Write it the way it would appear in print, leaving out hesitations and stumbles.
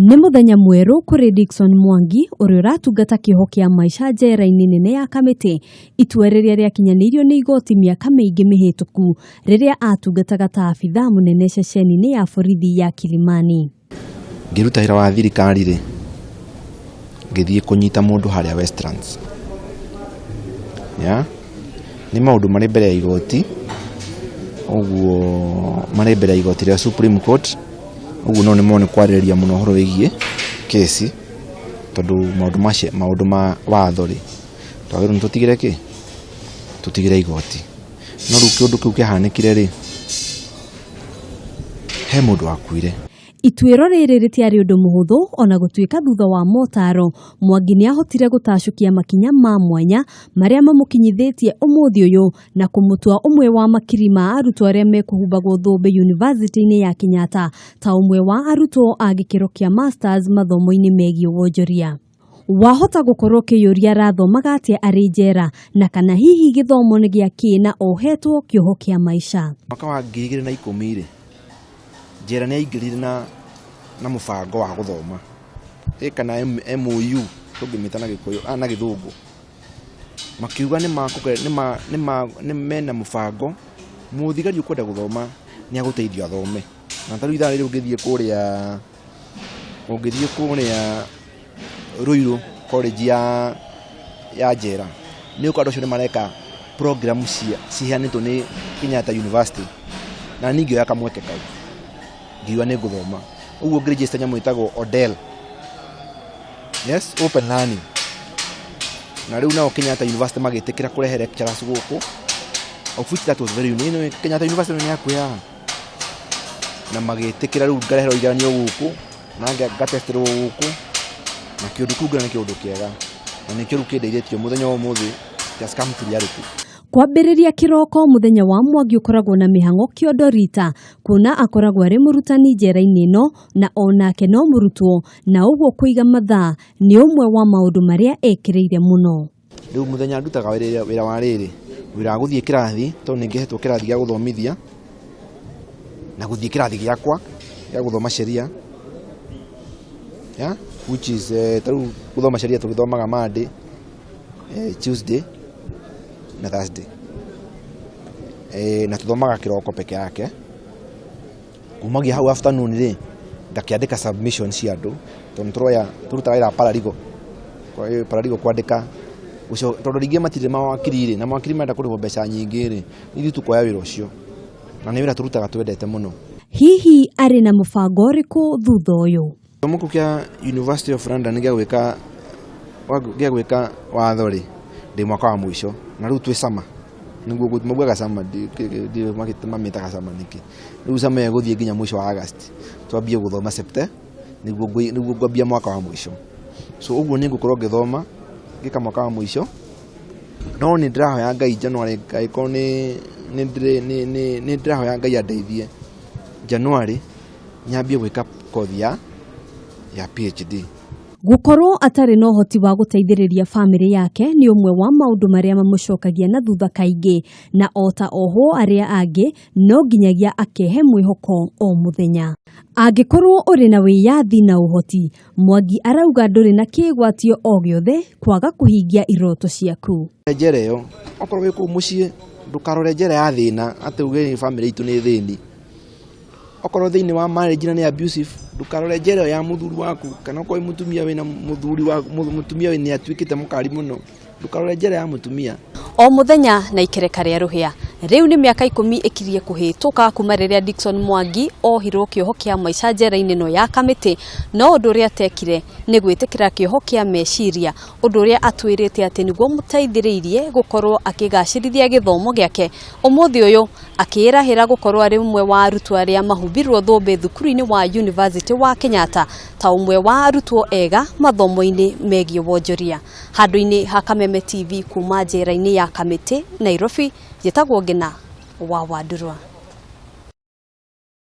Nĩ mũthenya mwerũ kũrĩ Dickson Mwangi ũrĩa ũratungata kĩoho kĩa maica njera-inĩ nene ya Kamĩtĩ. Itua rĩrĩa rĩakinyanĩirio nĩ igoti mĩaka mĩingĩ mĩhĩtũku rĩrĩa atungataga ta abithaa mũnene ceceni-inĩ ya borithi ya Kilimani. Ngĩruta wĩra wa thirikari rĩ, ngĩthiĩ kũnyita mũndũ harĩa Westlands. Nĩ maũndũ marĩ mbere ya igoti, ũguo marĩ mbere ya igoti rĩa Supreme Court. Ugu no nimo kwarĩrĩria mũno horo wĩgiĩ kesi tondũ maũndũ ma watho rĩ twagĩrĩirwo nĩ tũtigĩre kĩ tũtigĩre igoti. No rĩu kĩũndũ kĩu kĩahanĩkire rĩ, he mũndũ wakuire. Ituĩro rĩrĩ rĩtiarĩ ũndũ mũhũthũ, ona gũtuĩka thutha wa motaro Mwangi nĩ ahotire gũtacũkia makinya ma mwanya marĩa mamũkinyithĩtie ũmũthĩ ũyũ na kũmũtua ũmwe wa makiri ma arutwo arĩa mekũhumbagwo thũmbĩ yunivasĩtĩ-inĩ ya Kenyatta ta ũmwe wa arutwo a gĩkĩro kĩa masters mathomo-inĩ megiĩ wonjoria. Wahota gũkorwo kĩyũria arathomaga atĩa arĩ njera na kana hihi gĩthomo nĩ gĩa kĩna ohetwo kĩoho kĩa maica. Mwaka wa 2010 rĩ, njera nĩ aingĩrire na mũbango wa gũthoma kana MOU tũngĩmĩta na Gĩkũyũ na Gĩthũngũ. Makiuga nĩ mena mũbango mũthigari ũkwenda gũthoma nĩ agũteithio athome. Na tarĩu ithaa rĩrĩ ũngĩthiĩ kũrĩa Ruiru college ya njera nĩ ũkora ũcio nĩ mareka program ciheanĩtwo nĩ Kenyatta University na ningĩ ya kamweke kau ngiuga nĩ ngũthoma. Ũguo ngĩregister nyamũ ĩtagwo ODEL, open learning. Na rĩu nao Kenyatta University magĩtĩkĩra kũrehe lecturers gũkũ, of which that was very unique. Kenyatta University nĩ yakuoya na magĩtĩkĩra rĩu ngareherwo igeranio gũkũ na ngatesterwo gũkũ na kĩũndũ kĩu nĩ kĩũndũ kĩega na nĩ kĩũndũ kĩndeithĩtie mũthenya wa ũmũthĩ just come to reality. Kwambĩrĩria kĩroko mũthenya wa Mwangi ũkoragwo na mĩhang'o kĩondo rita, kuona akoragwo arĩ mũrutani njera-inĩ ĩno na onake no mũrutwo, na ũguo kũiga mathaa nĩ ũmwe wa maũndũ marĩa ekĩrĩire mũno. Rĩu mũthenya ndutaga wĩra wa rĩrĩ, wĩra wa gũthiĩ kĩrathi, tondũ nĩngĩhetwo kĩrathi gĩa gũthomithia na gũthiĩ kĩrathi gĩakwa gĩa gũthoma sheria, which is tarĩu gũthoma sheria tũgĩthomaga Monday, Tuesday na Thursday. Na tuthomaga kĩroko peke yake. Kumagia hau afternoon rĩ, ngakĩandĩka submission cia andũ tondũ turutaga wĩra paralegal. Kwa hiyo paralegal kwandĩka tondũ rĩngĩ matirĩ mawakiri rĩ, na mawakiri menda kũrĩhwo mbeca nyingĩ rĩ, ithuĩ tukoya wĩra ũcio na nĩ wĩra tũrutaga twendete mũno. Hihi arĩ na mũbango ũrĩkũ thutha ũyũ? Gĩthomo kĩu kĩa University of London gĩa gwĩka watho rĩ, ndĩ mwaka wa mũico na rĩu twĩ sama nĩguo gũthimaga sama mamĩtaga sama nĩkĩ. Rĩu sama gũthiĩ nginya mũico wa August, twambie gũthoma September nĩguo ngwambia mwaka wa mũico. So ũguo nĩ ngũkorwo ngĩthoma ngĩka mwaka wa mũico, no nĩ ndĩrahoya Ngai January angĩkorwo nĩ ndĩrahoya Ngai andeithie January nyambie gwĩka kothi ya PhD. Gũkorwo atarĩ na ũhoti wa gũteithĩrĩria famĩlĩ yake nĩ ũmwe wa maũndũ marĩa mamũcokagia na thutha kaingĩ, na ota oho arĩa angĩ no nginyagia akehe mwĩhoko o mũthenya. Angĩkorwo ũrĩ na wĩyathi na ũhoti, Mwangi arauga ndũrĩ na kĩgwatio o gĩothe kwaga kũhingia iroto ciaku. Njera ĩyo okorwo wĩ kũu mũciĩ ndũkarore njera ya thĩna atĩ uge famĩlĩ itũ nĩ thĩni. Okorwo thĩinĩ wa marriage na nĩ abusive, ndũkarore njera ya mũthuri waku, kana okorwo mũtumia wĩna mũthuri wa mũtumia nĩ atuĩkĩte mũkari mũno, ndũkarore njera ya mũtumia. O mũthenya na ikereka rĩa rũhĩa. Rĩu nĩ mĩaka 10 ĩkirie kũhĩtũka kuma rĩrĩa Dickson Mwangi ohirwo kĩoho kĩa maica njera-inĩ ĩno ya Kamĩtĩ, no ũndũ ũrĩa atekire nĩ gwĩtĩkĩra kĩoho kĩa meciria, ũndũ ũrĩa atwĩrĩte atĩ nĩguo mũteithĩrĩirie gũkorwo akĩgacĩrithia gĩthomo gĩake. Ũmũthĩ ũyũ akĩĩrahĩra gũkorwo arĩ ũmwe wa arutwo arĩa mahumbirwo thũmbĩ thukuru-inĩ wa University wa Kenyatta ta ũmwe wa arutwo ega mathomo-inĩ megiĩ wonjoria. Handũ-inĩ ha Kameme TV kuma njera-inĩ ya Kamĩtĩ, Nairobi, njĩtagwo Ngina wa Wandurwa.